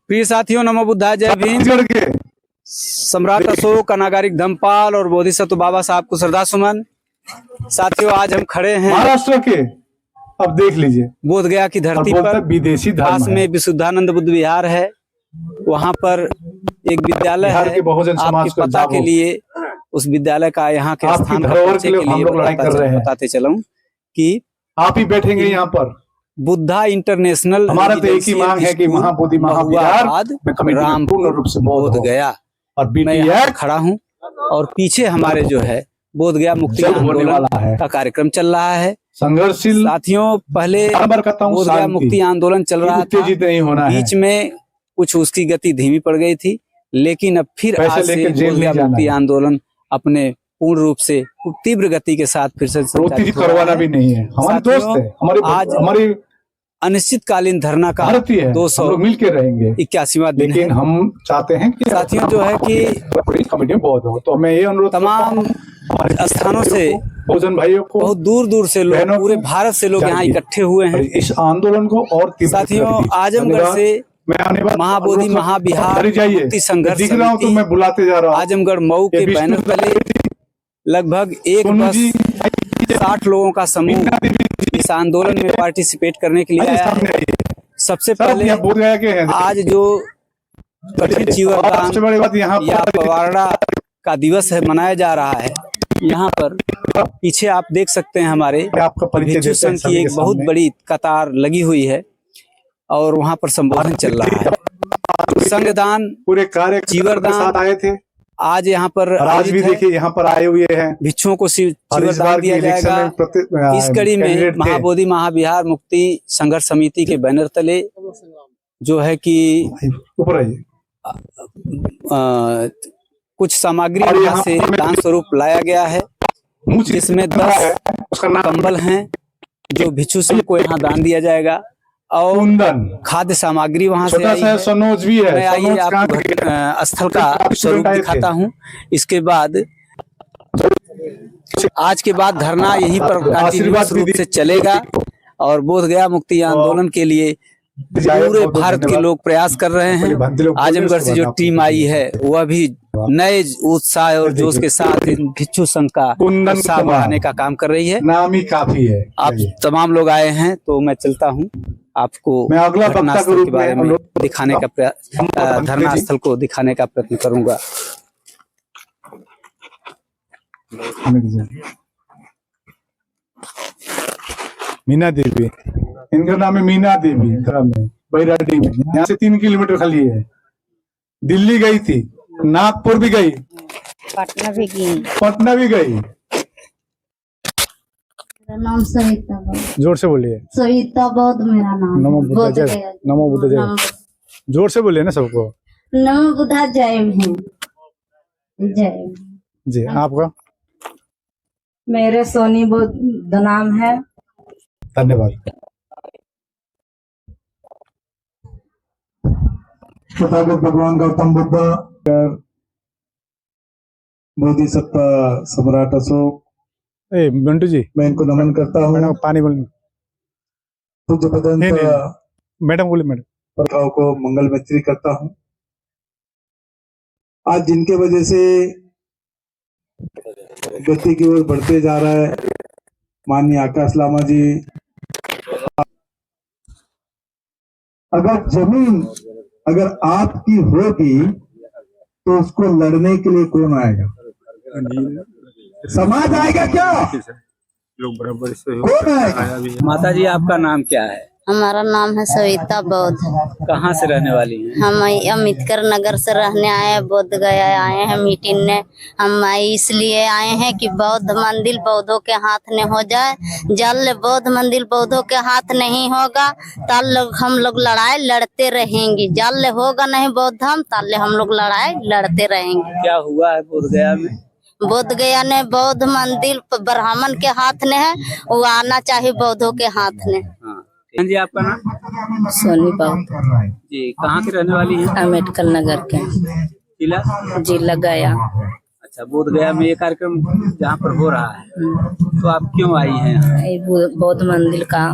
प्रिय साथियों, नमो बुद्धाय, जय भीम। सम्राट अशोक, अनागारिक धम्मपाल और बोधिसत्व बाबा साहब को श्रद्धा सुमन। साथियों, आज हम खड़े हैं महाराष्ट्र के, अब देख लीजिए, बोध गया की धरती पर। विदेशी पास में विशुद्धानंद बुद्ध विहार है, वहाँ पर एक विद्यालय है। आपके पता के लिए उस विद्यालय का यहाँ के स्थान के लिए बताते चलूं कि आप ही बैठेंगे यहाँ पर। बुद्धा इंटरनेशनल, हमारा तो एक ही मांग है कि महाबोधि महाविहार रामपुर रूप से बोध गया। और मैं यहाँ खड़ा हूँ और पीछे हमारे जो है बोध गया मुक्ति आंदोलन का कार्यक्रम चल रहा है। संघर्षशील साथियों, पहले बोध गया मुक्ति आंदोलन चल रहा था, बीच में कुछ उसकी गति धीमी पड़ गई थी, लेकिन अब फिर आज से बोध गया मुक्ति आंदोलन अपने पूर्ण रूप से तीव्र गति के साथ फिर से करवाना भी नहीं है। हमारे दोस्त है, हमारी अनिश्चितकालीन धरना का 200 मिलकर रहेंगे 81वां दिन है। हम चाहते हैं कि साथियों जो है कि कमेटी बहुत हो, तो मैं ये अनुरोध तमाम स्थानों से भोजन भाइयों को, बहुत दूर दूर से लोग, पूरे भारत से लोग यहाँ इकट्ठे हुए हैं इस आंदोलन को। और साथियों, आजमगढ़ से महाबोधि महाविहार मुक्ति संघर्ष तो मैं बुलाते जा रहा हूँ। आजमगढ़ मऊ के बैनर तले लगभग एक बस 60 लोगों का समूह इस आंदोलन में पार्टिसिपेट करने के लिए आया है। सबसे पहले आज जो कठिन चीवरदान या पवाड़ा का दिवस है मनाया जा रहा है, यहाँ पर पीछे आप देख सकते हैं हमारे भिक्षु संघ की एक बहुत बड़ी कतार लगी हुई है और वहाँ पर संबोधन चल रहा है। संघदान, पूरे कार्य चीवरदान आए थे। आज यहाँ पर आज भी देखिए यहाँ पर आए हुए हैं, भिक्षुओं को चीवरदान दिया जाएगा। इस कड़ी में महाबोधि महाविहार मुक्ति संघर्ष समिति के बैनर तले जो है कि कुछ सामग्री यहाँ से दान स्वरूप लाया गया है, जिसमें 10 कंबल हैं जो भिक्षु संघ को यहाँ दान दिया जाएगा और खाद्य सामग्री वहां से आई है। सनोज भी है। मैं आइए आपको स्थल का स्वरूप दिखाता हूँ। इसके बाद आज के बाद धरना यहीं पर कंटिन्यूअस रूप से चलेगा और बोध गया मुक्ति आंदोलन के लिए पूरे भारत के लोग प्रयास कर रहे हैं। आजमगढ़ से जो टीम आई है वह भी नए उत्साह और जोश के साथ भिक्षु संघ का उत्साह बढ़ाने का काम कर रही है। नाम ही काफी है। आप तमाम लोग आए हैं तो मैं चलता हूँ, आपको घटना स्थल के बारे में दिखाने का धरना स्थल को दिखाने का प्रयत्न करूंगा। मीना देवी, इनका नाम है मीना देवी, बैराडी में, यहाँ से 3 किलोमीटर खाली है। दिल्ली गई थी, नागपुर भी गई, पटना भी गई। मेरा नाम सविता बौद्ध। जोर से बोलिए। सविता बौद्ध मेरा नाम। नमो बुद्धा जय, नमो बुद्धा जय। जोर से बोलिए ना सबको। नमो बुद्धा जय भीम। जय जी। आपका? मेरे सोनी बौद्ध नाम है। धन्यवाद। तथागत भगवान गौतम बुद्ध, बोधिसत्व सम्राट अशोक, बंटू जी, मैं इनको नमन करता हूँ। पानी बोल। पूज्य भगवंत मैडम बोले। मैडम प्रथाओं को मंगल मैत्री करता हूँ। आज जिनके वजह से गति की ओर बढ़ते जा रहा है, माननीय आकाश लामा जी, अगर जमीन अगर आपकी होगी तो उसको लड़ने के लिए कौन आएगा? समाज आएगा क्या? लोग बराबर से कौन आएगा? माता जी, आपका नाम क्या है? हमारा नाम है सविता बौद्ध। कहाँ से रहने वाली हैं? हम अम्बेडकर नगर से रहने आए हैं, बोध गया आए हैं मीटिंग में। हम इसलिए आए हैं कि बौद्ध मंदिर बौद्धों के हाथ में हो जाए। जल बौद्ध मंदिर बौद्धों के हाथ नहीं होगा तब हम लोग लड़ाई लड़ते रहेंगे। जल होगा नहीं बौद्ध हम तब हम लोग लड़ाई लड़ते रहेंगे। क्या हुआ है बोध गया में? बोध गया ने बौद्ध मंदिर ब्राह्मण के हाथ में है, वो आना चाहिए बौद्धों के हाथ में। हाँ जी। आपका नाम? सोनी बौद्ध जी। कहाँ की रहने वाली है? अम्बेडकर नगर के। जिला गया। अच्छा, बोध गया में ये कार्यक्रम जहाँ पर हो रहा है, तो आप क्यों आई हैं? बौद्ध मंदिर का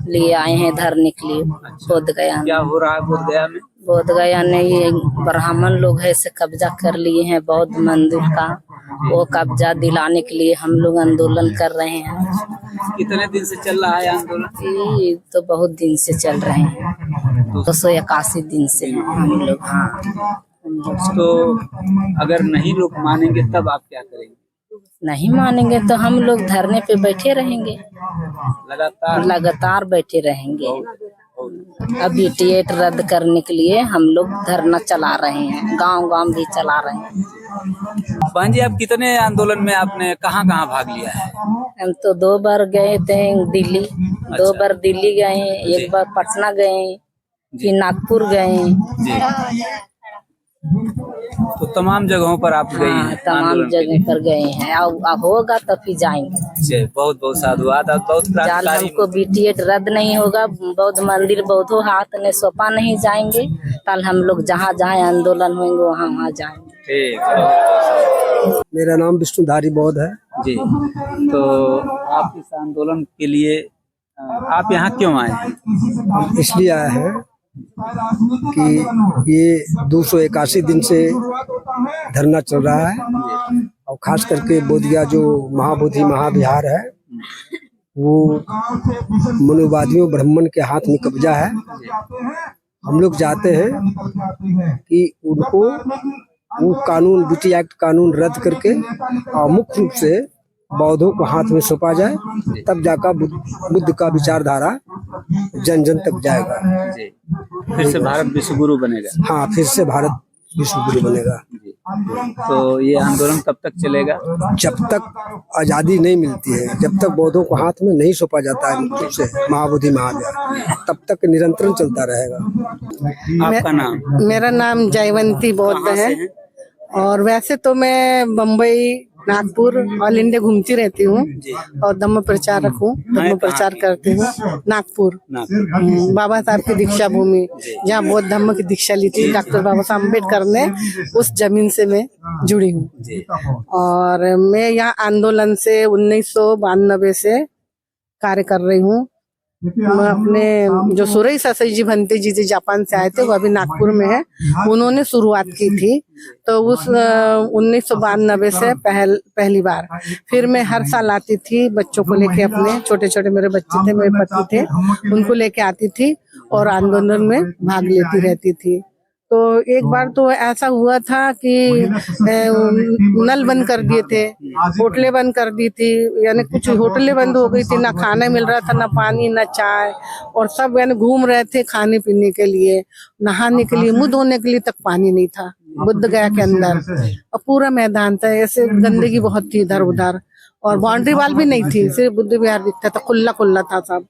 लिए आए हैं धरने के लिए। बोध गया क्या हो रहा है बोध गया में? बोध गया ने ये ब्राह्मण लोग है से कब्जा कर लिए हैं बौद्ध मंदिर का, वो कब्जा दिलाने के लिए हम लोग आंदोलन कर रहे हैं। कितने दिन से चल रहा है आंदोलन? ये तो बहुत दिन से चल रहे हैं, 281 दिन से हम लोग। हाँ, तो अगर नहीं लोग मानेंगे तब आप क्या करेंगे? नहीं मानेंगे तो हम लोग धरने पे बैठे रहेंगे, लगातार बैठे रहेंगे। अब बीटीएट रद्द करने के लिए हम लोग धरना चला रहे हैं, गांव-गांव भी चला रहे हैं। बहन जी, आप कितने आंदोलन में आपने कहाँ भाग लिया है? हम तो 2 बार गए थे दिल्ली, 2 बार दिल्ली गए, एक बार पटना गए, फिर नागपुर गए। तो तमाम जगहों पर आप गई हैं? तमाम जगह पर गए हैं। अब होगा तो फिर जाएंगे। बहुत बहुत साधुवाद। बहुत जाल हमको बीटीएट रद्द नहीं होगा, बौद्ध मंदिर बौद्धों हाथ ने सौंपा नहीं जाएंगे, कल हम लोग जहाँ जहाँ आंदोलन होंगे वहाँ जाएंगे। ठीक। मेरा नाम विष्णुधारी बौद्ध है जी। तो आप इस आंदोलन के लिए आप यहाँ क्यों आए हैं? हम इसलिए आए हैं कि ये 281 दिन से धरना चल रहा है और खास करके बोधगया जो महाबोधि महाविहार है वो मनुवादियों ब्राह्मण के हाथ में कब्जा है। हम लोग चाहते हैं कि उनको वो कानून बीटी एक्ट कानून रद्द करके और मुख्य रूप से बौद्धों को हाथ में सौंपा जाए, तब जाकर बुद्ध का विचारधारा जन जन तक जाएगा। फिर से भारत विश्व गुरु बनेगा। हाँ, फिर से भारत विश्व गुरु बनेगा। तो ये आंदोलन कब तक चलेगा? जब तक आजादी नहीं मिलती है, जब तक बौद्धों को हाथ में नहीं सौंपा जाता है मुख्य रूप से महाबोधि महाविहार, तब तक निरंतर चलता रहेगा। आपका नाम? मेरा नाम जयवंती बौद्ध है और वैसे तो मैं बम्बई, नागपुर, ऑल इंडिया घूमती रहती हूँ और धम्म प्रचारक हूँ, धम्म प्रचार करती हूँ। नागपुर बाबा साहब की दीक्षा भूमि, जहाँ बौद्ध धम्म की दीक्षा ली थी डॉक्टर बाबा साहब अम्बेडकर ने, उस जमीन से मैं जुड़ी हूँ। और मैं यहाँ आंदोलन से 1992 से कार्य कर रही हूँ। मैं अपने जो सुरई ससई जी भंते जी जापान से आए थे, वो अभी नागपुर में है, उन्होंने शुरुआत की थी। तो उस 1992 से पहली बार फिर मैं हर साल आती थी बच्चों को लेके, अपने छोटे छोटे मेरे बच्चे थे, मेरे पति थे, उनको लेके आती थी और आंदोलन में भाग लेती रहती थी। तो एक बार तो ऐसा हुआ था कि नल बंद कर दिए थे, होटलें बंद कर दी थी, यानी कुछ होटलें बंद हो गई थी, ना खाना मिल रहा था, ना पानी, ना चाय, और सब यानी घूम रहे थे खाने पीने के लिए, नहाने के लिए, मुंह धोने के लिए तक पानी नहीं था बुद्ध गया के अंदर। और पूरा मैदान था, ऐसे गंदगी बहुत थी इधर उधर, और बाउंड्री वाल भी नहीं थी, सिर्फ बुद्ध विहार दिखता था, खुला खुला था सब।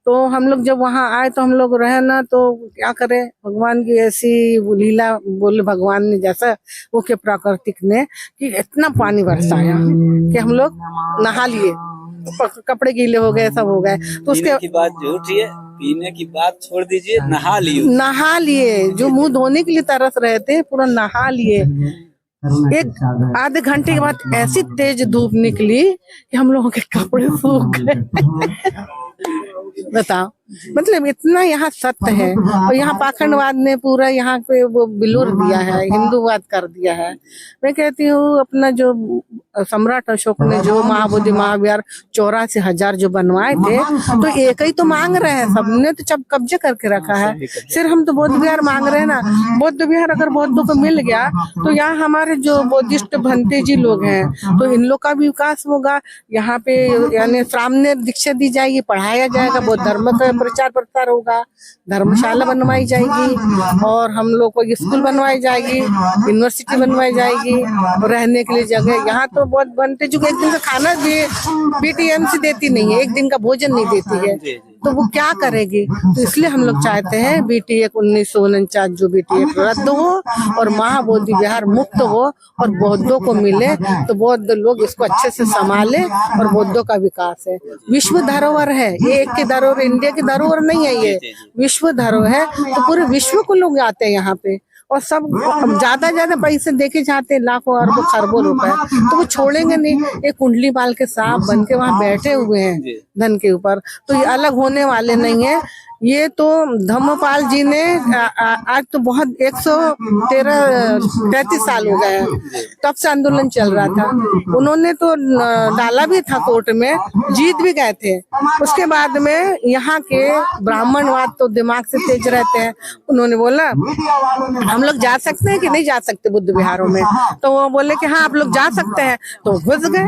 तो हम लोग जब वहाँ आए तो हम लोग रहे ना, तो क्या करें, भगवान की ऐसी लीला, बोले भगवान ने जैसा वो के प्राकृतिक ने कि इतना पानी बरसाया कि हम लोग नहा लिए, कपड़े गीले हो गए, सब हो गए। तो उसके की बात झूठ है, पीने की बात छोड़ दीजिए, नहा लिए जो मुंह धोने के लिए तरस रहे थे, पूरा नहा लिए। एक आधे घंटे के बाद ऐसी तेज धूप निकली कि हम लोगों के कपड़े सूख गए। बताओ, मतलब इतना यहाँ सत्य है। और यहाँ पाखंडवाद ने पूरा यहाँ पे वो बिलूर दिया है, हिंदूवाद कर दिया है। मैं कहती हूँ अपना जो सम्राट अशोक ने जो महाबोधि महाविहार 84,000 जो बनवाए थे, तो एक ही तो मांग रहे हैं, सबने तो जब कब्जे करके रखा है, सिर्फ हम तो बौद्ध विहार मांग रहे हैं ना। बौद्ध विहार अगर बौद्धों को मिल गया तो यहाँ हमारे जो बौद्धिस्ट भंते जी लोग हैं, तो इन लोग का भी विकास होगा। यहाँ पे यानी सामने दीक्षा दी जाएगी, पढ़ाया जाएगा, बौद्ध धर्म का प्रचार प्रसार होगा, धर्मशाला बनवाई जाएगी, और हम लोग को स्कूल बनवाई जाएगी, यूनिवर्सिटी बनवाई जाएगी, रहने के लिए जगह। यहाँ तो बहुत बनते जो एक दिन का खाना भी बीटीएमसी देती नहीं है, एक दिन का भोजन नहीं देती है, तो वो क्या करेगी। तो इसलिए हम लोग चाहते हैं बीटी एक 1949 जो बीटी एक रद्द हो और महाबोधि विहार मुक्त हो और बौद्धों को मिले, तो बौद्ध लोग इसको अच्छे से संभाले और बौद्धों का विकास है। विश्व धरोहर है ये, एक की धरोहर, इंडिया की धरोहर नहीं है ये, विश्व धरोहर है। तो पूरे विश्व को लोग आते हैं यहाँ पे, और सब ज्यादा पैसे देके जाते हैं, लाखों अरबों खरबों रुपए, तो वो छोड़ेंगे नहीं। एक कुंडली बाल के सांप बन के वहाँ बैठे हुए हैं धन के ऊपर, तो ये अलग होने वाले नहीं है। ये तो धम्मपाल जी ने आज तो बहुत 133 साल हो गए हैं, तब से आंदोलन चल रहा था। उन्होंने तो डाला भी था कोर्ट में, जीत भी गए थे। उसके बाद में यहाँ के ब्राह्मणवाद तो दिमाग से तेज रहते हैं, उन्होंने बोला हम लोग जा सकते हैं कि नहीं जा सकते बुद्ध विहारों में, तो वो बोले कि हाँ आप लोग जा सकते हैं, तो घुस गए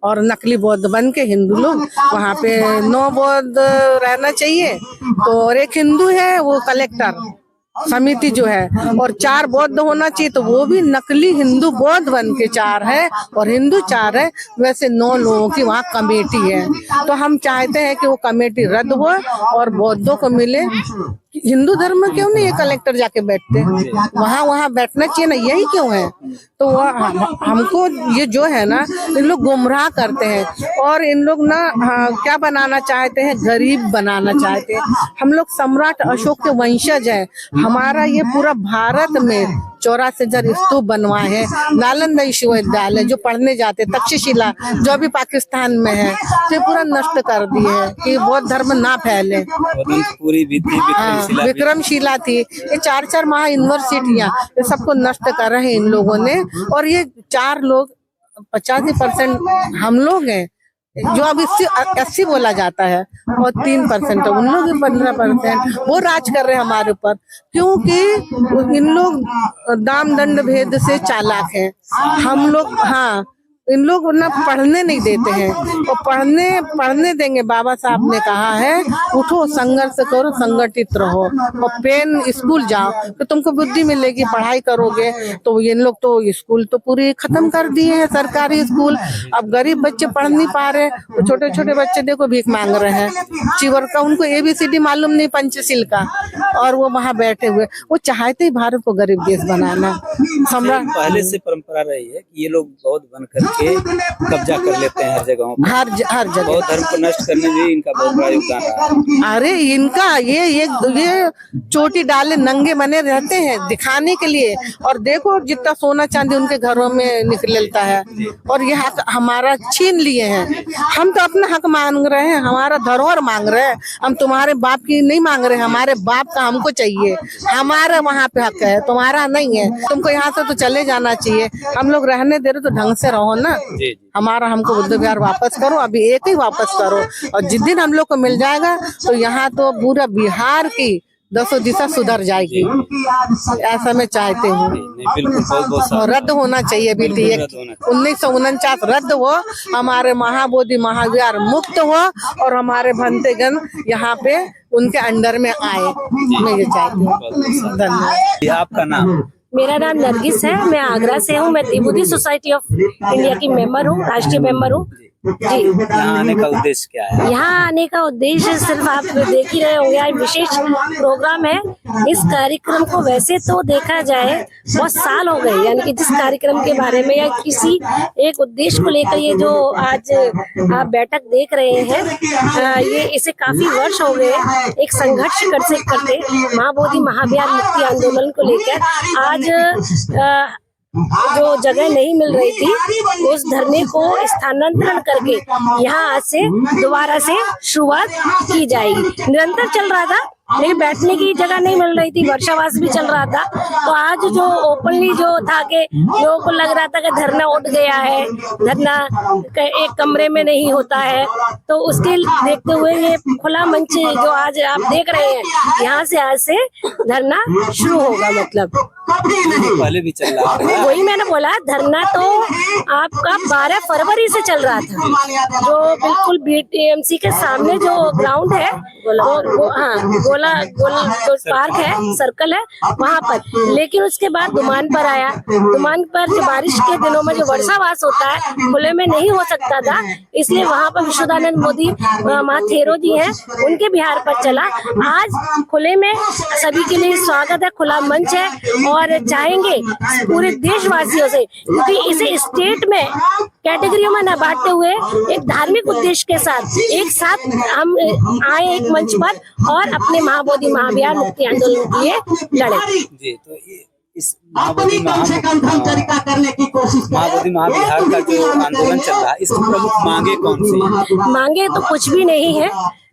और नकली बौद्ध बन के हिंदू लोग वहाँ पे 9 बौद्ध रहना चाहिए, तो और एक हिंदू है वो कलेक्टर समिति जो है, और 4 बौद्ध होना चाहिए, तो वो भी नकली हिंदू बौद्ध बन के 4 है और हिंदू 4 है। वैसे 9 लोगों की वहाँ कमेटी है, तो हम चाहते हैं कि वो कमेटी रद्द हो और बौद्धों को मिले। हिंदू धर्म में क्यों नहीं ये कलेक्टर जाके बैठते, वहाँ बैठना चाहिए ना, यही क्यों है। तो हमको ये जो है ना, इन लोग गुमराह करते हैं और इन लोग ना क्या बनाना चाहते हैं, गरीब बनाना चाहते हैं। हम लोग सम्राट अशोक के वंशज है, हमारा ये पूरा भारत में 84,000 स्तूप बनवाए हैं, नालंदा विश्वविद्यालय जो पढ़ने जाते, तक्षशिला जो अभी पाकिस्तान में है, तो पूरा नष्ट कर दिए है कि बौद्ध धर्म ना फैले। पूरी विक्रमशिला थी, ये 4 महा यूनिवर्सिटियां, ये सबको नष्ट कर रहे हैं इन लोगों ने। और ये 4 लोग 85% हम लोग हैं, जो अब 80 बोला जाता है, और 3% उन लोग 15% वो राज कर रहे हैं हमारे ऊपर, क्योंकि इन लोग दाम दंड भेद से चालाक हैं। हम लोग हाँ, इन लोग ना पढ़ने नहीं देते हैं, और पढ़ने देंगे। बाबा साहब ने कहा है उठो, संघर्ष करो, संगठित रहो, और पेन स्कूल जाओ तो तुमको बुद्धि मिलेगी, पढ़ाई करोगे। तो इन लोग तो स्कूल तो पूरी खत्म कर दिए हैं, सरकारी स्कूल। अब गरीब बच्चे पढ़ नहीं पा रहे, तो छोटे छोटे बच्चे देखो भीख मांग रहे हैं, चिवर का उनको ABCD मालूम नहीं, पंचशील का, और वो वहाँ बैठे हुए। वो चाहते ही भारत को गरीब देश बनाना। सम्राट पहले से परंपरा रही है कि ये लोग बौद्ध बनकर के कब्जा कर लेते हैं हर जगहों पर, हर जगह बौद्ध धर्म को नष्ट करने में इनका बहुत बड़ा योगदान रहा है। अरे इनका ये चोटी डाले नंगे बने रहते हैं दिखाने के लिए, और देखो जितना सोना चांदी उनके घरों में निकलता है, और ये हक हमारा छीन लिए हैं। हम तो अपना हक मांग रहे हैं, हमारा धरोहर मांग रहे हैं, हम तुम्हारे बाप की नहीं मांग रहे, हमारे बाप का हमको चाहिए, हमारा वहाँ पे हक है, तुम्हारा नहीं है। तुमको यहाँ से तो चले जाना चाहिए, हम लोग रहने दे रहे तो ढंग से रहो ना। हमारा हमको बुद्ध विहार वापस करो, अभी एक ही वापस करो, और जिस दिन हम लोग को मिल जाएगा तो यहाँ तो पूरा बिहार की 10 दिशा सुधर जाएगी, ऐसा मैं चाहती हूँ। रद्द होना चाहिए बीटी 1949 रद्द हो, हमारे महाबोधि महाविहार मुक्त हो, और हमारे भंतेगण यहाँ पे उनके अंडर में आए, मैं ये चाहती हूँ। धन्यवाद। आपका नाम? मेरा नाम नरगिस है, मैं आगरा से हूँ। मैं तिब्बती सोसाइटी ऑफ इंडिया की मेंबर हूँ, राष्ट्रीय मेंबर हूँ जी। यहाँ आने का उद्देश्य क्या है? यहाँ आने का उद्देश्य सिर्फ आप देख ही रहे होंगे, आज विशेष प्रोग्राम है। इस कार्यक्रम को वैसे तो देखा जाए बहुत साल हो गए, यानी कि जिस कार्यक्रम के बारे में या किसी एक उद्देश्य को लेकर ये जो आज आप बैठक देख रहे हैं, ये इसे काफी वर्ष हो गए एक संघर्ष करते महाबोधि महाविहार मुक्ति आंदोलन को लेकर। आज जो जगह नहीं मिल रही थी, उस धरने को स्थानांतरण करके यहाँ आज से दोबारा से शुरुआत की जाएगी। निरंतर चल रहा था, लेकिन बैठने की जगह नहीं मिल रही थी, वर्षावास भी चल रहा था। तो आज जो ओपनली जो था कि लोगों को लग रहा था कि धरना उठ गया है, धरना एक कमरे में नहीं होता है, तो उसके देखते हुए ये खुला मंच जो आज आप देख रहे हैं, यहाँ से आज से धरना शुरू होगा। मतलब पहले भी चल रहा है, वही मैंने बोला, धरना तो आपका 12 फरवरी से चल रहा था, जो बिल्कुल BTMC के सामने जो ग्राउंड है, गोला जो पार्क है, सर्कल है, वहाँ पर। लेकिन उसके बाद दुमान पर आया, दुमान पर जो बारिश के दिनों में जो वर्षावास होता है, खुले में नहीं हो सकता था, इसलिए वहाँ पर विश्वदानंद मोदी महाथेरो जी हैं, उनके बिहार पर चला। आज खुले में सभी के लिए स्वागत है, खुला मंच है, और चाहेंगे पूरे देशवासियों से, क्योंकि इसे स्टेट में कैटेगरियों में न बांटते हुए एक धार्मिक उद्देश्य के साथ एक साथ हम आए एक मंच पर और अपने महाबोधि महाविहार मुक्ति आंदोलन के लिए लड़े। जी, तो इस महाबोधि महाविहार का जो आंदोलन चल रहा है, इसकी प्रमुख मांगे कौन सी हैं? मांगे तो कुछ भी नहीं है,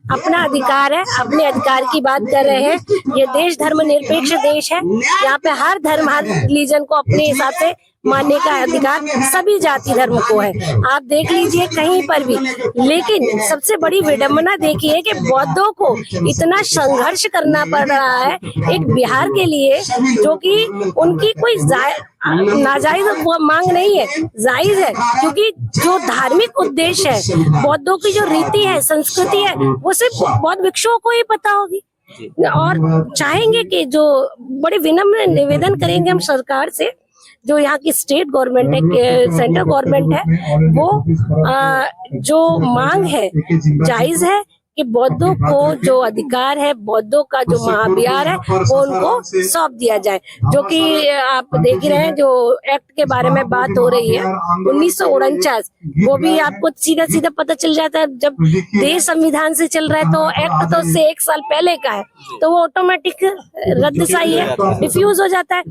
अपना अधिकार है, अपने अधिकार की बात कर रहे हैं। ये देश धर्मनिरपेक्ष देश है, यहाँ पे हर धर्म हर रिलीजन को अपने हिसाब से मानने का अधिकार सभी जाति धर्म को है। आप देख लीजिए कहीं पर भी। लेकिन सबसे बड़ी विडंबना देखिए कि बौद्धों को इतना संघर्ष करना पड़ रहा है एक बिहार के लिए, जो कि उनकी कोई नाजायज मांग नहीं है, जायज है, क्योंकि जो धार्मिक उद्देश्य है, बौद्धों की जो रीति है, संस्कृति है, वो सिर्फ बौद्ध भिक्षुओं को ही पता होगी। और चाहेंगे कि जो बड़े विनम्र निवेदन करेंगे हम सरकार से, जो यहाँ की स्टेट गवर्नमेंट है, सेंट्रल गवर्नमेंट है, वो जो मांग है जायज है कि बौद्धों को जो अधिकार है, बौद्धों का जो महाविहार है, वो उनको सौंप दिया जाए। जो कि आप देख रहे हैं जो एक्ट के बारे में बात हो रही है 1949, वो भी आपको सीधा सीधा पता चल जाता है। जब देश संविधान से चल रहा है तो एक्ट तो उससे 1 साल पहले का है, तो वो ऑटोमेटिक रद्द सा ही है, डिफ्यूज हो जाता है।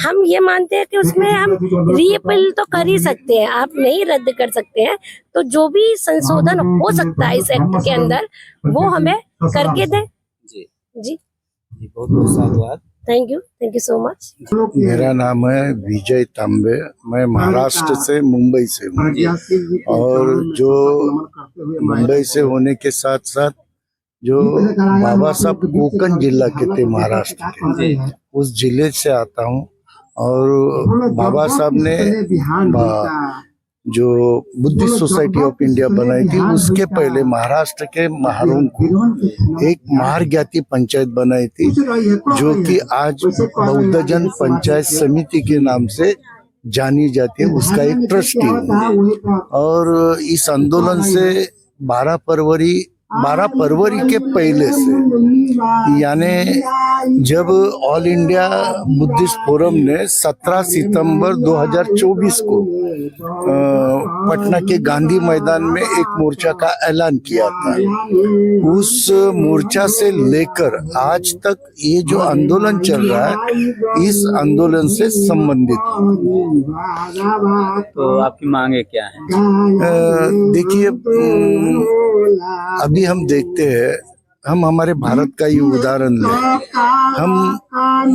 हम ये मानते हैं कि उसमें हम रीअपील तो कर ही सकते हैं, आप नहीं रद्द कर सकते हैं। तो जो भी संशोधन हो सकता है इस एक्ट के अंदर, वो हमें करके दें। जी जी बहुत बहुत धन्यवाद। Thank you so much. मेरा नाम है विजय तांबे, मैं महाराष्ट्र से मुंबई से हूँ। और जो मुंबई से होने के साथ साथ जो बाबा साहब कोकण जिला के थे महाराष्ट्र के, उस जिले से आता हूँ। और बाबा साहब ने जो बुद्धिस्ट सोसाइटी ऑफ इंडिया बनाई थी, उसके पहले महाराष्ट्र के महारों को एक महार ज्ञाति पंचायत बनाई थी, जो कि आज बौद्ध जन पंचायत समिति के नाम से जानी जाती है। उसका एक ट्रस्टी हूँ। और इस आंदोलन से 12 फरवरी के पहले से, यानी जब ऑल इंडिया बुद्धिस्ट फोरम ने 17 सितंबर 2024 को पटना के गांधी मैदान में एक मोर्चा का ऐलान किया था, उस मोर्चा से लेकर आज तक ये जो आंदोलन चल रहा है, इस आंदोलन से संबंधित। तो आपकी मांगे क्या है? देखिए, अभी हम देखते हैं, हम हमारे भारत का ही उदाहरण लें, हम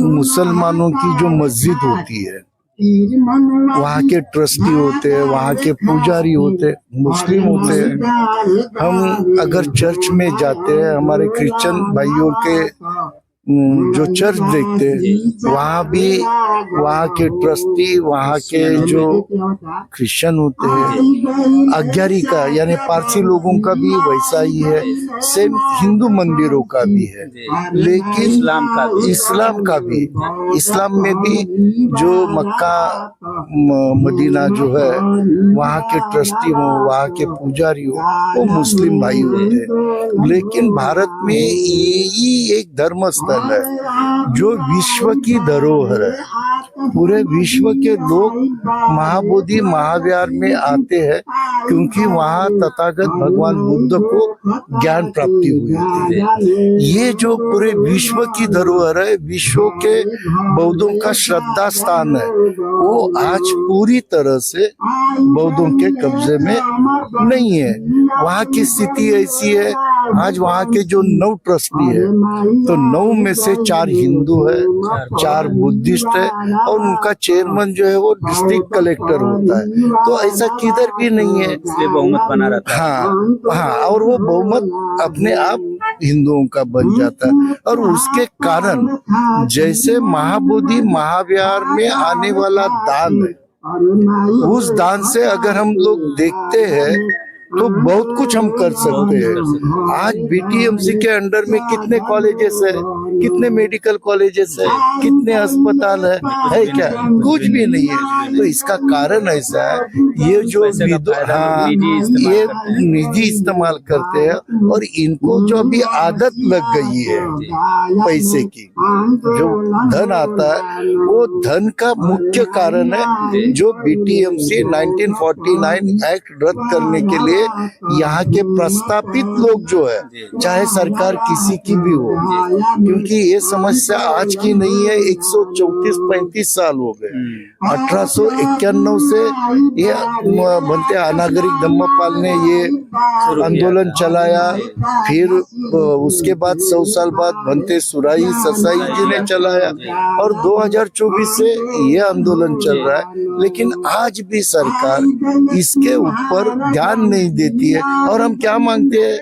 मुसलमानों की जो मस्जिद होती है, वहाँ के ट्रस्टी होते हैं, वहाँ के पुजारी होते हैं, मुस्लिम होते हैं। हम अगर चर्च में जाते हैं, हमारे क्रिश्चियन भाइयों के जो चर्च देखते हैं, वहाँ भी वहाँ के ट्रस्टी, वहाँ के जो क्रिश्चियन होते हैं, अग्यारी का यानी पारसी लोगों का भी वैसा ही है, सेम हिंदू मंदिरों का भी है। लेकिन इस्लाम में भी जो मक्का मदीना जो है, वहाँ के ट्रस्टी हो, वहाँ के पुजारी हो, वो मुस्लिम भाई होते हैं। लेकिन भारत में यही एक धर्म स्थल है जो विश्व की धरोहर है। पूरे विश्व के लोग महाबोधि महाविहार में आते हैं, क्योंकि वहाँ तथागत भगवान बुद्ध को ज्ञान प्राप्ति हुई थी। ये जो पूरे विश्व की धरोहर है, विश्व के बौद्धों का श्रद्धा स्थान है, वो आज पूरी तरह से बौद्धों के कब्जे में नहीं है। वहाँ की स्थिति ऐसी है, आज वहाँ के जो 9 ट्रस्टी है, तो 9 में से 4 हिंदू है, 4 बुद्धिस्ट है, और उनका चेयरमैन जो है वो डिस्ट्रिक्ट कलेक्टर होता है। तो ऐसा किधर भी नहीं है, इसलिए बहुमत बना रहता है। हाँ, और वो बहुमत अपने आप हिंदुओं का बन जाता है। और उसके कारण जैसे महाबोधि महाविहार में आने वाला दान है, उस दान से अगर हम लोग देखते हैं तो बहुत कुछ हम कर सकते हैं। आज बीटीएमसी के अंडर में कितने कॉलेजेस है, कितने मेडिकल कॉलेजेस है, कितने अस्पताल है क्या? कुछ भी नहीं है। तो इसका कारण ऐसा है, ये जो ये निजी इस्तेमाल करते हैं, और इनको जो अभी आदत लग गई है पैसे की, जो धन आता है, वो धन का मुख्य कारण है जो बीटीएमसी 1949 एक्ट रद्द करने के लिए यहाँ के प्रस्तापित लोग जो है, चाहे सरकार किसी की भी हो, क्योंकि क्योंकि ये समस्या आज की नहीं है, 134-35 साल हो गए। 1891 से ये बनते अनागरिक धम्मपाल ने ये आंदोलन चलाया, फिर उसके बाद 100 साल बाद बनते सुराई ससाई जी ने चलाया, और 2024 से ये आंदोलन चल रहा है। लेकिन आज भी सरकार इसके ऊपर ध्यान नहीं देती है। और हम क्या मांगते हैं,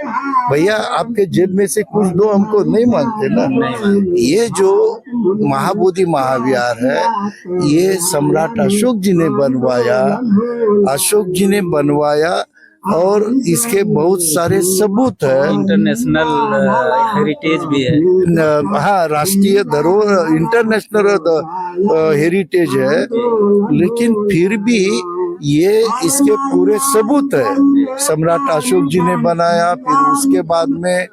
भैया आपके जेब में से कुछ दो, हमको नहीं मांगते ना। ये जो महाबोधि महाविहार है, ये सम्राट अशोक जी ने बनवाया, और इसके बहुत सारे सबूत है। इंटरनेशनल हेरिटेज भी है। हाँ, राष्ट्रीय धरोहर इंटरनेशनल हेरिटेज है, लेकिन फिर भी ये इसके पूरे सबूत है। सम्राट अशोक जी ने बनाया, फिर उसके बाद में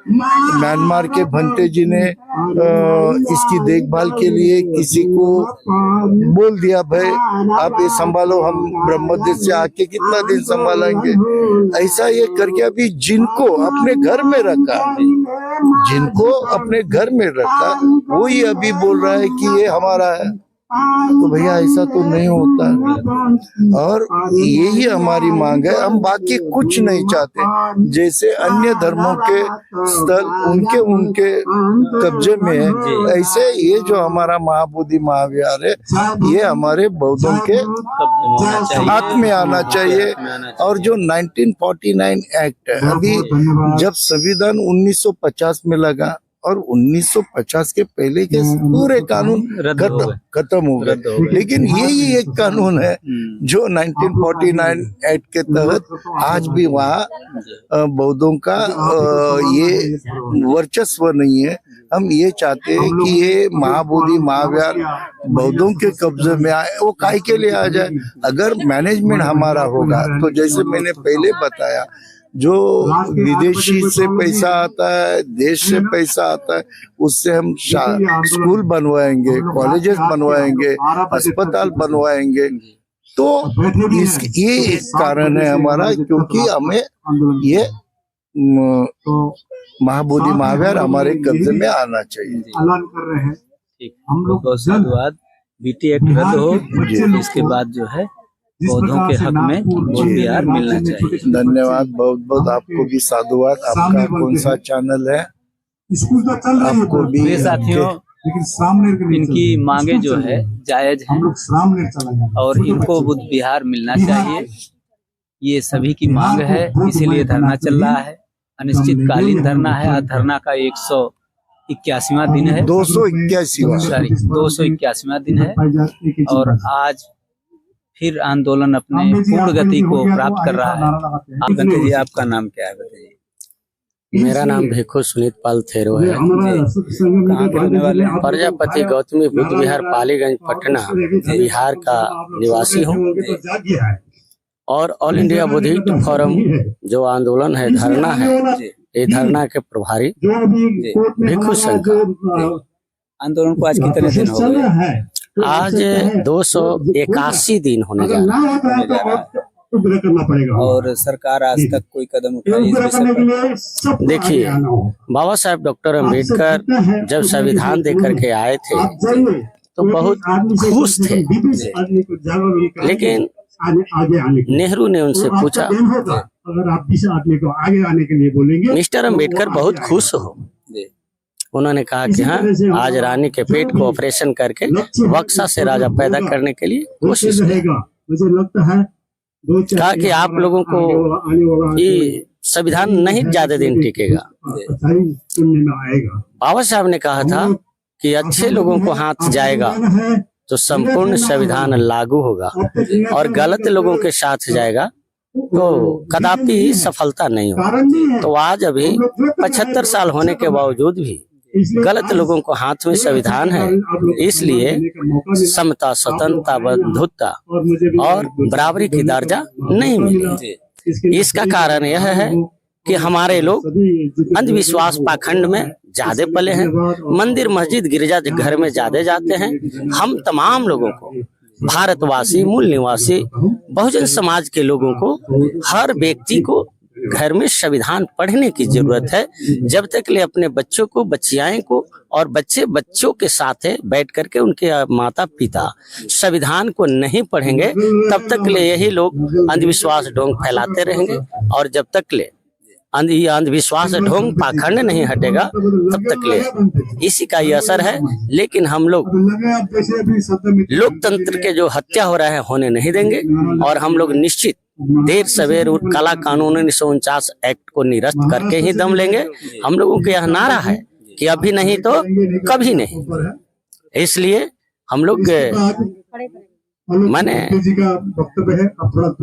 म्यांमार के भंते जी ने इसकी देखभाल के लिए किसी को बोल दिया, भाई आप ये संभालो, हम ब्रह्मदेव से आके कितना दिन संभालेंगे। ऐसा ये करके अभी जिनको अपने घर में रखा वही अभी बोल रहा है कि ये हमारा है। तो भैया ऐसा तो नहीं होता, और यही हमारी मांग है। हम बाकी कुछ नहीं चाहते। जैसे अन्य धर्मों के स्थल उनके कब्जे में है, ऐसे ये जो हमारा महाबोधि महाविहार है, ये हमारे बौद्धों के हाथ में आना चाहिए। और जो 1949 एक्ट है, अभी जब संविधान 1950 में लगा, और 1950 के पहले के पूरे कानून खत्म हो गए, लेकिन यही एक कानून है जो 1949 एक्ट के तहत आज भी वहाँ बौद्धों का ये वर्चस्व नहीं है। हम ये चाहते हैं कि ये महाबोधि महाविहार बौद्धों के कब्जे में आए। वो काहे के लिए आ जाए? अगर मैनेजमेंट हमारा होगा तो जैसे मैंने पहले बताया, जो विदेशी से पैसा आता है, देश से पैसा आता है, उससे हम स्कूल बनवाएंगे, कॉलेजेस बनवाएंगे, अस्पताल बनवाएंगे। तो ये एक कारण है हमारा, क्योंकि हमें ये महाबोधि महाविहार हमारे कब्जे में आना चाहिए। ठीक, बहुत धन्यवाद। बीटी एक्ट रद्द हो, इसके बाद जो है बौद्धों के हक में बौद्ध विहार मिलना चाहिए। धन्यवाद, बहुत बहुत आपको भी साधुवाद। आपका कौन सा चैनल है? आपको भी साथियों, इनकी मांगे जो है जायज हैं, और इनको बुद्ध विहार मिलना चाहिए। ये सभी की मांग है, इसीलिए धरना चल रहा है। अनिश्चितकालीन धरना है। आज धरना का 181वां दिन है, 281वां दिन है, और आज फिर आंदोलन अपने पूर्ण गति को प्राप्त कर रहा है। जी, आपका नाम क्या है बताइए? मेरा नाम भिखु सुनीत पाल थेरो है। कहाँ के रहने वाले हैं? प्रजापति गौतमी बुद्ध विहार पालीगंज पटना बिहार का निवासी हूँ, और ऑल इंडिया बुद्धिस्ट फोरम जो आंदोलन है, धरना है, ये धरना के प्रभारी भिखु शंकर। आंदोलन को आज कितने दिन हो गए? आज 281 दिन होने जा रहा है। और सरकार आज तक कोई कदम उठाई इस विषय पर? देखिए, बाबा साहब डॉक्टर अम्बेडकर जब संविधान दे करके आए थे तो बहुत खुश थे, लेकिन नेहरू ने उनसे पूछा, मिस्टर अम्बेडकर बहुत खुश हो? उन्होंने कहा कि हाँ, आज रानी के पेट को ऑपरेशन करके बक्सा से राजा पैदा करने के लिए कोशिश कहा कि आप लोगों को ये संविधान नहीं ज्यादा दिन टिकेगा। बाबा साहब ने कहा था कि अच्छे लोगों को हाथ जाएगा तो संपूर्ण संविधान लागू होगा, और गलत लोगों के साथ जाएगा तो कदापि सफलता नहीं होगी। तो आज अभी 75 साल होने के बावजूद भी गलत लोगों को हाथ में संविधान है, इसलिए समता, स्वतंत्रता, बंधुता और बराबरी की दर्जा नहीं मिली। इसका कारण यह है कि हमारे लोग अंधविश्वास पाखंड में ज्यादा पले हैं, मंदिर मस्जिद गिरजा घर में ज्यादा जाते हैं। हम तमाम लोगों को, भारतवासी, मूल निवासी, बहुजन समाज के लोगों को, हर व्यक्ति को घर में संविधान पढ़ने की जरूरत है। जब तक ले अपने बच्चों को, बच्चियाएं को और बच्चों के साथ बैठ करके उनके माता पिता संविधान को नहीं पढ़ेंगे, तब तक ले यही लोग अंधविश्वास ढोंग फैलाते रहेंगे। और जब तक ले अंधविश्वास ढोंग पाखंड नहीं हटेगा, तब तक ले इसी का ही असर है। लेकिन हम लोग लोकतंत्र के जो हत्या हो रहा है होने नहीं देंगे, और हम लोग निश्चित देर सवेर काला कानून 1949 एक्ट को निरस्त करके ही दम लेंगे। हम लोगों का यह नारा है कि अभी नहीं तो कभी नहीं। इसलिए हम लोग माने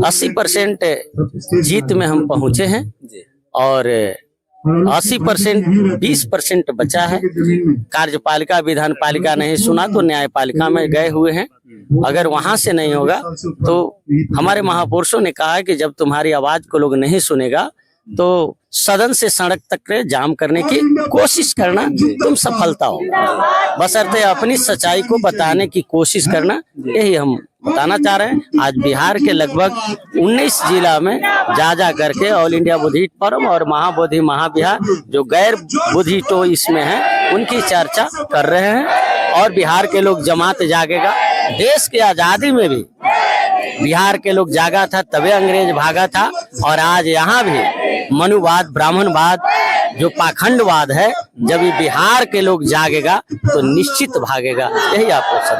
80% जीत में हम पहुंचे हैं, और 80% 20% बचा है। कार्यपालिका विधान पालिका नहीं सुना तो न्यायपालिका में गए हुए हैं। अगर वहां से नहीं होगा तो हमारे महापुरुषों ने कहा है कि जब तुम्हारी आवाज को लोग नहीं सुनेगा तो सदन से सड़क तक जाम करने की कोशिश करना, तुम सफलता हो। बशर्ते अपनी सच्चाई को बताने की कोशिश करना, यही हम बताना चाह रहे हैं। आज बिहार के लगभग 19 जिला में जा करके ऑल इंडिया बुद्धिस्ट फोरम और महाबोधि महाविहार जो गैर बुद्धिस्टो इसमें है, उनकी चर्चा कर रहे हैं। और बिहार के लोग जमात जागेगा। देश की आजादी में भी बिहार के लोग जागा था, तभी अंग्रेज भागा था। और आज यहाँ भी मनुवाद, ब्राह्मणवाद जो पाखंडवाद है, जब ये बिहार के लोग जागेगा तो निश्चित भागेगा। यही आपको सब।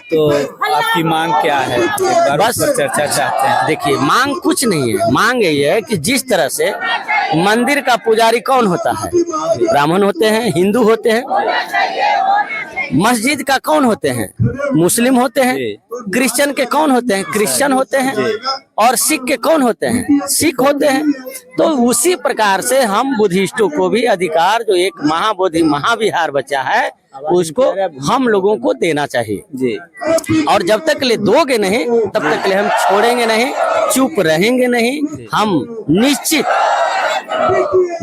तो आपकी मांग क्या है? बस चर्चा चाहते हैं। देखिए, मांग कुछ नहीं है। मांग यही है कि जिस तरह से मंदिर का पुजारी कौन होता है? ब्राह्मण होते हैं, हिंदू होते हैं। मस्जिद का कौन होते हैं? मुस्लिम होते हैं। क्रिश्चियन के कौन होते हैं? क्रिश्चियन होते हैं। और सिख के कौन होते हैं? सिख होते हैं। तो उसी प्रकार से हम बुद्धिस्टों को भी अधिकार, जो एक महाबोधि महाविहार बचा है, उसको हम लोगों को देना चाहिए जी। और जब तक ले दोगे नहीं, तब तक ले हम छोड़ेंगे नहीं, चुप रहेंगे नहीं। हम निश्चित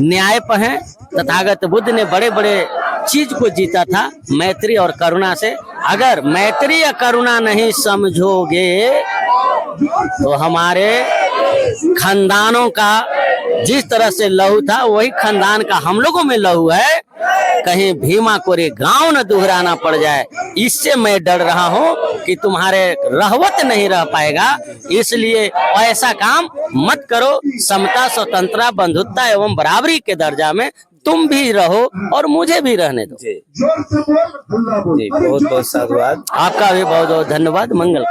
न्याय पर हैं। तथागत बुद्ध ने बड़े बड़े चीज को जीता था मैत्री और करुणा से। अगर मैत्री या करुणा नहीं समझोगे तो हमारे खानदानों का जिस तरह से लहू था, वही खानदान का हम लोगों में लहू है। कहीं भीमा कोरे गांव न दोहराना पड़ जाए, इससे मैं डर रहा हूं कि तुम्हारे रहवत नहीं रह पाएगा। इसलिए ऐसा काम मत करो। समता, स्वतंत्रता, बंधुत्ता एवं बराबरी के दर्जा में तुम भी रहो और मुझे भी रहने दो जी। बहुत बहुत साधुवाद। आपका भी बहुत बहुत धन्यवाद। मंगल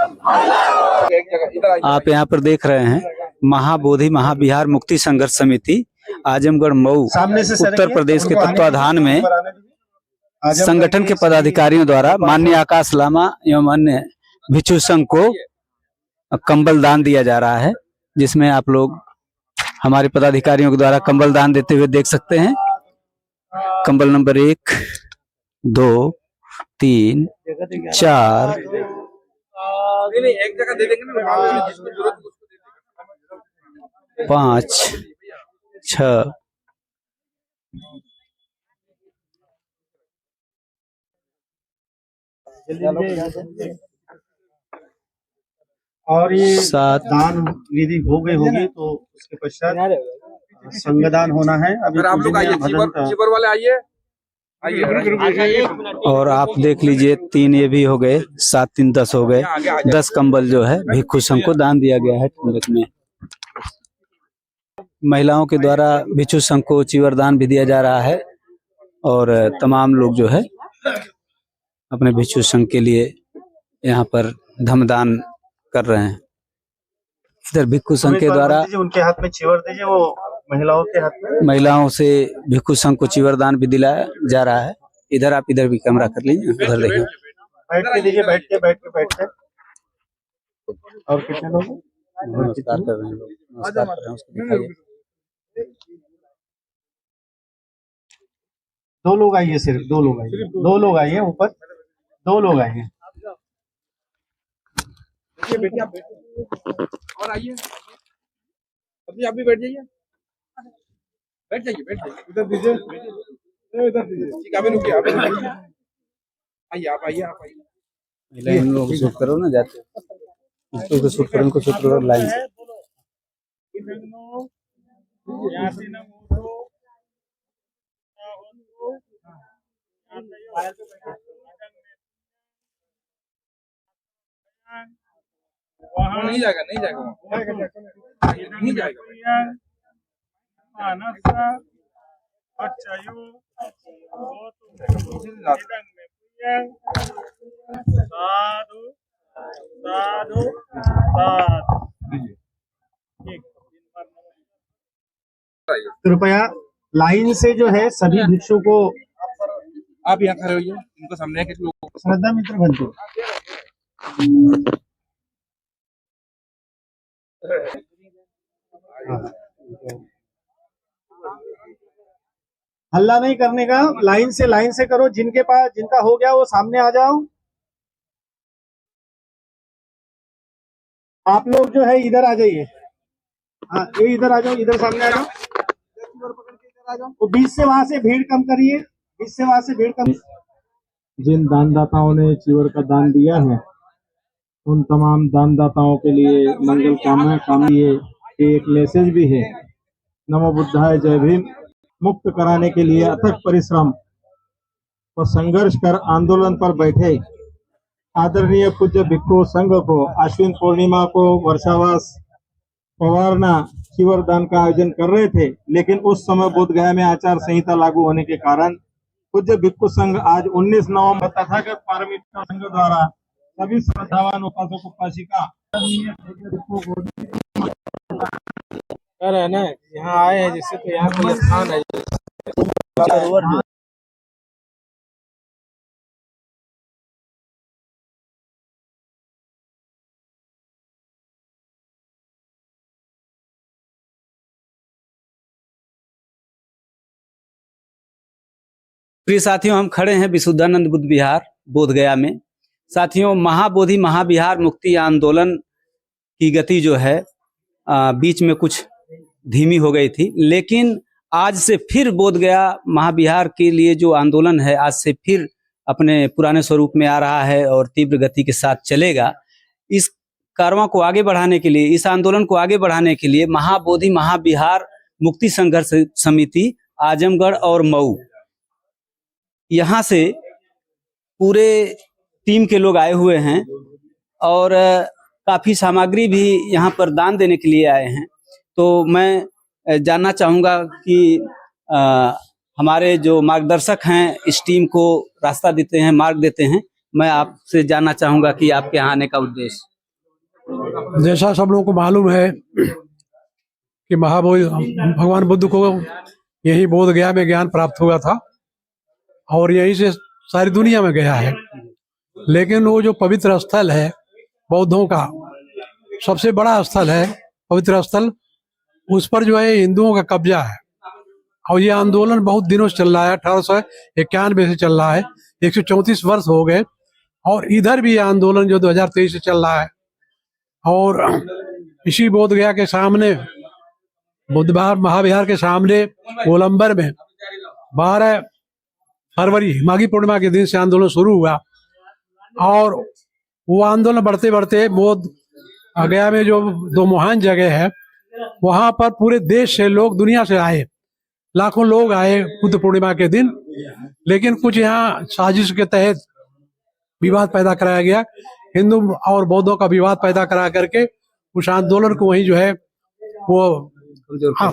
आप यहाँ पर देख रहे हैं महाबोधि महाविहार मुक्ति संघर्ष समिति आजमगढ़ मऊ उत्तर प्रदेश के तत्वाधान में संगठन के पदाधिकारियों द्वारा माननीय आकाश लामा एवं अन्य भिक्षु संघ को कंबल दान दिया जा रहा है, जिसमें आप लोग हमारे पदाधिकारियों के द्वारा कंबल दान देते हुए देख सकते हैं। कंबल नंबर 1, 2, 3, 4, एक जगह दे देंगे ना, जिसको जरूरत है उसको दे देंगे। 5, 6, और ये 7 दान विधि हो गई होगी तो उसके पश्चात संगदान होना है। अभी आप लोग आइए, चिबर वाले आइए, आइए। और आप देख लीजिए 3 ये भी हो गए, 7, 3, 10 हो गए। 10 कंबल जो है भिक्षु संघ को दान दिया गया है ठंडक में। महिलाओं के द्वारा भिक्षु संघ को चीवर दान भी दिया जा रहा है। और तमाम लोग जो है अपने भिक्षु संघ के लिए यहाँ पर धमदान कर रहे हैं। इधर भिक्षु संघ के द्वारा उनके हाथ में चिवर दीजिए, वो महिलाओं के हाथ में। महिलाओं से भिक्षु संघ को चीवर दान भी दिलाया जा रहा है। इधर आप इधर भी कैमरा कर लीजिए, उधर देखिए। बैठ के दीजिए, बैठ के। और कितने लोग नमस्कार कर रहे हैं लोग, नमस्कार कर रहे हैं, उसको दिखाइए। 2 लोग आइए, सिर्फ 2 लोग आइए, 2 लोग आइए ऊपर, 2 लोग आइए। और आइए, अभी आप भी बैठ जाइए, बैठ जाइए। इधर दीजिए, इधर दीजिए। ठीक है, अभी रुकिए, आइए, आप आइए। इन लोगों को शूट करो ना, जाते इसको शूट करो, इनको शूट करो लाइन से। नहीं जाएगा, नहीं जाएगा वहाँ। नहीं जाएगा। कृपया लाइन से जो है सभी भिक्षु को आप यहाँ खड़े होइए, उनको सामने के लोगों को श्रद्धा मित्र बनते। हल्ला नहीं करने का, लाइन से करो। जिनके पास जिनका हो गया वो सामने आ जाओ। आप लोग जो है इधर आ जाइए। हाँ, ये इधर आ जाओ, इधर सामने आ जाओ। तो बीच से वहां से भीड़ कम करिए, बीच से वहां से भीड़ कम। जिन दानदाताओं ने चीवर का दान दिया है उन तमाम दानदाताओं के लिए मंगल कामना एक मैसेज भी है। नमो बुद्धाय जय भीम। मुक्त कराने के लिए अथक परिश्रम और संघर्ष कर आंदोलन पर बैठे आदरणीय पूज्य भिक्षु संघ को आश्विन पूर्णिमा को वर्षावास पवारना चीवर दान का आयोजन कर रहे थे, लेकिन उस समय बोधगया में आचार संहिता लागू होने के कारण पूज्य भिक्षु संघ आज 19 नवंबर तथागत पारमित्र संघ द्वारा सभी श्रद्धावान उपासक उपासिका है ना, यहाँ आए हैं जिससे तो यहाँ कोई स्थान है। प्रिय साथियों, हम खड़े हैं विशुद्धानंद बुद्ध विहार बोधगया में। साथियों, महाबोधि महाविहार मुक्ति आंदोलन की गति जो है बीच में कुछ धीमी हो गई थी, लेकिन आज से फिर बोधगया महाविहार के लिए जो आंदोलन है आज से फिर अपने पुराने स्वरूप में आ रहा है और तीव्र गति के साथ चलेगा। इस कारवां को आगे बढ़ाने के लिए, इस आंदोलन को आगे बढ़ाने के लिए महाबोधि महाविहार मुक्ति संघर्ष समिति आजमगढ़ और मऊ, यहाँ से पूरे टीम के लोग आए हुए हैं और काफी सामग्री भी यहाँ पर दान देने के लिए आए हैं। तो मैं जानना चाहूँगा कि हमारे जो मार्गदर्शक हैं इस टीम को रास्ता देते हैं, मार्ग देते हैं, मैं आपसे जानना चाहूँगा कि आपके यहाँ आने का उद्देश्य। जैसा सब लोगों को मालूम है कि महाबोधि भगवान बुद्ध को यही बोधगया में ज्ञान प्राप्त हुआ था और यहीं से सारी दुनिया में गया है। लेकिन वो जो पवित्र स्थल है बौद्धों का सबसे बड़ा स्थल है, पवित्र स्थल, उस पर जो है हिंदुओं का कब्जा है और ये आंदोलन बहुत दिनों से चल रहा है। 1891 से चल रहा है, 134 वर्ष हो गए और इधर भी ये आंदोलन जो 2023 से चल रहा है। और इसी बोधगया के सामने बुद्ध महाविहार के सामने गोलंबर में 12 फरवरी माघी पूर्णिमा के दिन से आंदोलन शुरू हुआ और वो आंदोलन बढ़ते बढ़ते बोध गया में जो 2 महान जगह है वहां पर पूरे देश से लोग, दुनिया से आए, लाखों लोग आए बुद्ध पूर्णिमा के दिन। लेकिन कुछ यहाँ साजिश के तहत विवाद पैदा कराया गया, हिंदू और बौद्धों का विवाद पैदा करा करके उस आंदोलन को वहीं जो है वो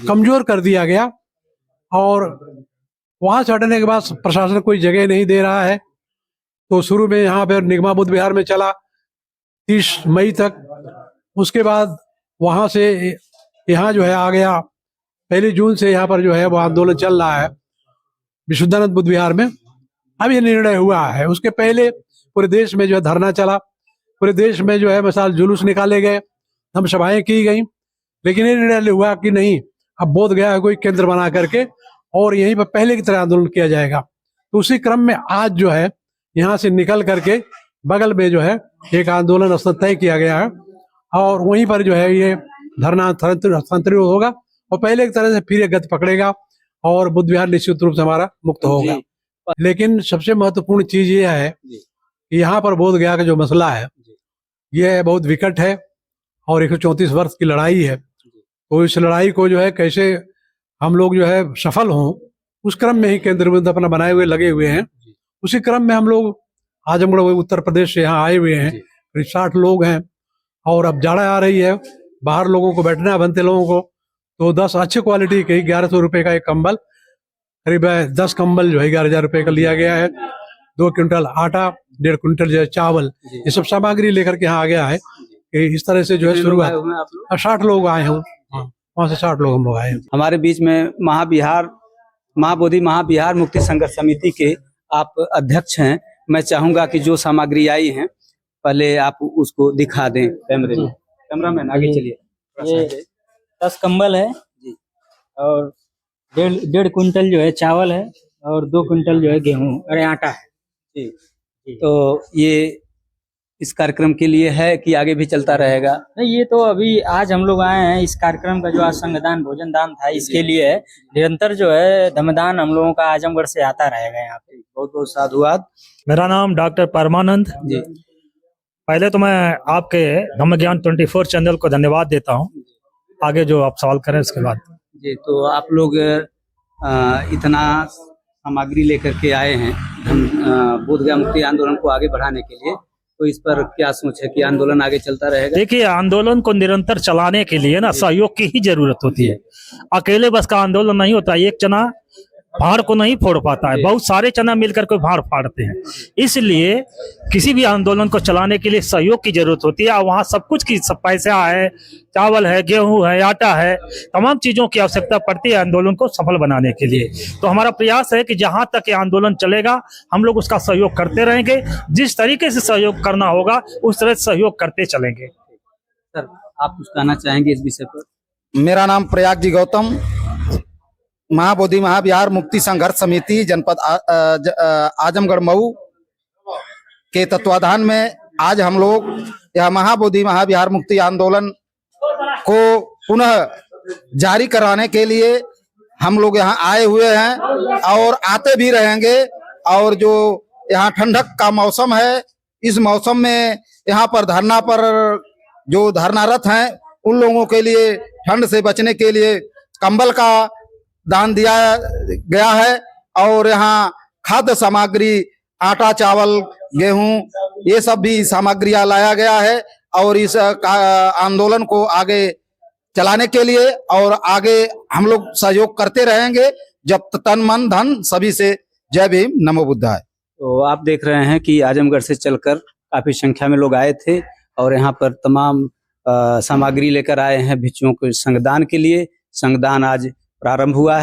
कमजोर कर दिया गया। और वहां से हटने के बाद प्रशासन कोई जगह नहीं दे रहा है, तो शुरू में यहाँ पे निगमा बुद्ध विहार में चला 30 मई तक। उसके बाद वहां से यहाँ जो है आ गया 1 जून से यहाँ पर जो है वो आंदोलन चल रहा है विशुद्धानंद बुद्ध विहार में। अब ये निर्णय हुआ है, उसके पहले पूरे देश में जो है धरना चला, पूरे देश में जो है मिसाल जुलूस निकाले गए, हम सभाएं की गई, लेकिन ये निर्णय हुआ कि नहीं, अब बोधगया कोई केंद्र बना करके और यहीं पर पहले की तरह आंदोलन किया जाएगा। तो उसी क्रम में आज जो है यहाँ से निकल करके बगल में जो है एक आंदोलन स्थल तय किया गया है और वहीं पर जो है ये धरना स्थानांतरित होगा और पहले की तरह से फिर ये गति पकड़ेगा और बुद्ध विहार निश्चित रूप से हमारा मुक्त होगा। लेकिन सबसे महत्वपूर्ण चीज ये है कि यहाँ पर बोधगया का जो मसला है ये बहुत विकट है और 134 वर्ष की लड़ाई है। तो इस लड़ाई को जो है कैसे हम लोग जो है सफल हों, उस क्रम में ही केंद्र बिंदु अपना बनाए हुए लगे हुए हैं। उसी क्रम में हम लोग आजमगढ़ उत्तर प्रदेश से यहाँ आए हुए हैं, करीब 60 लोग हैं। और अब जाड़ा आ रही है, बाहर लोगों को बैठना है, बनते लोगों को, तो 10 अच्छे क्वालिटी के 1100 रुपए का एक कंबल, करीब 10 कंबल जो है 11,000 रुपए का लिया गया है। 2 क्विंटल आटा, 1.5 क्विंटल जो है चावल, ये सब सामग्री लेकर के यहाँ आ गया है। कि इस तरह से जो है शुरुआत। 60 लोग आए हैं, वहाँ से 60 लोग हम लोग आए हैं। हमारे बीच में महाबोधि महाविहार मुक्ति संघर्ष समिति के आप अध्यक्ष हैं। मैं चाहूंगा कि जो सामग्री आई है पहले आप उसको दिखा दें कैमरामैन आगे चलिए। ये 10 कंबल है और 1.5 क्विंटल जो है चावल है और 2 क्विंटल जो है गेहूं और आटा है जी। तो ये इस कार्यक्रम के लिए है कि आगे भी चलता रहेगा? नहीं, ये तो अभी आज हम लोग आए हैं, इस कार्यक्रम का जो आज संगदान भोजन दान था इसके लिए है। निरंतर जो है धमदान हम लोगों का आजमगढ़ से आता रहेगा यहाँ पे। बहुत बहुत साधुवाद। मेरा नाम डॉक्टर परमानंद जी। पहले तो मैं आपके धम्म ज्ञान 24 चैनल को धन्यवाद देता हूँ। आगे जो आप सवाल करें उसके बाद। जी, तो आप लोग इतना सामग्री लेकर के आए हैं बोधगया मुक्ति आंदोलन को आगे बढ़ाने के लिए, तो इस पर क्या सोच है कि आंदोलन आगे चलता रहेगा? देखिए, आंदोलन को निरंतर चलाने के लिए ना सहयोग की ही जरूरत होती है। अकेले बस का आंदोलन नहीं होता। एक जना भाड़ को नहीं फोड़ पाता है, बहुत सारे चना मिलकर के भाड़ फाड़ते हैं। इसलिए किसी भी आंदोलन को चलाने के लिए सहयोग की जरूरत होती है। और वहाँ सब कुछ की, सब पैसा है, चावल है, गेहूं है, आटा है, तमाम चीजों की आवश्यकता पड़ती है आंदोलन को सफल बनाने के लिए। तो हमारा प्रयास है कि जहां तक ये आंदोलन चलेगा हम लोग उसका सहयोग करते रहेंगे। जिस तरीके से सहयोग करना होगा उस तरह से सहयोग करते चलेंगे। सर, आप कुछ कहना चाहेंगे इस विषय पर? मेरा नाम प्रयाग जी गौतम, महाबोधि महाविहार मुक्ति संघर्ष समिति जनपद आजमगढ़ मऊ के तत्वाधान में आज हम लोग यह महाबोधि महाविहार मुक्ति आंदोलन को पुनः जारी कराने के लिए हम लोग यहाँ आए हुए हैं और आते भी रहेंगे। और जो यहाँ ठंडक का मौसम है, इस मौसम में यहाँ पर धरना पर जो धरनारत हैं उन लोगों के लिए ठंड से बचने के लिए कंबल का दान दिया गया है। और यहाँ खाद्य सामग्री, आटा, चावल, गेहूं, ये सब भी सामग्रियां लाया गया है। और इस आंदोलन को आगे चलाने के लिए और आगे हम लोग सहयोग करते रहेंगे जब तन मन धन सभी से। जय भीम, नमो बुद्धाय। तो आप देख रहे हैं कि आजमगढ़ से चलकर काफी संख्या में लोग आए थे और यहाँ पर तमाम सामग्री लेकर आए हैं भिक्षुओं के संगदान के लिए। संगदान आज प्रारंभ हुआ है।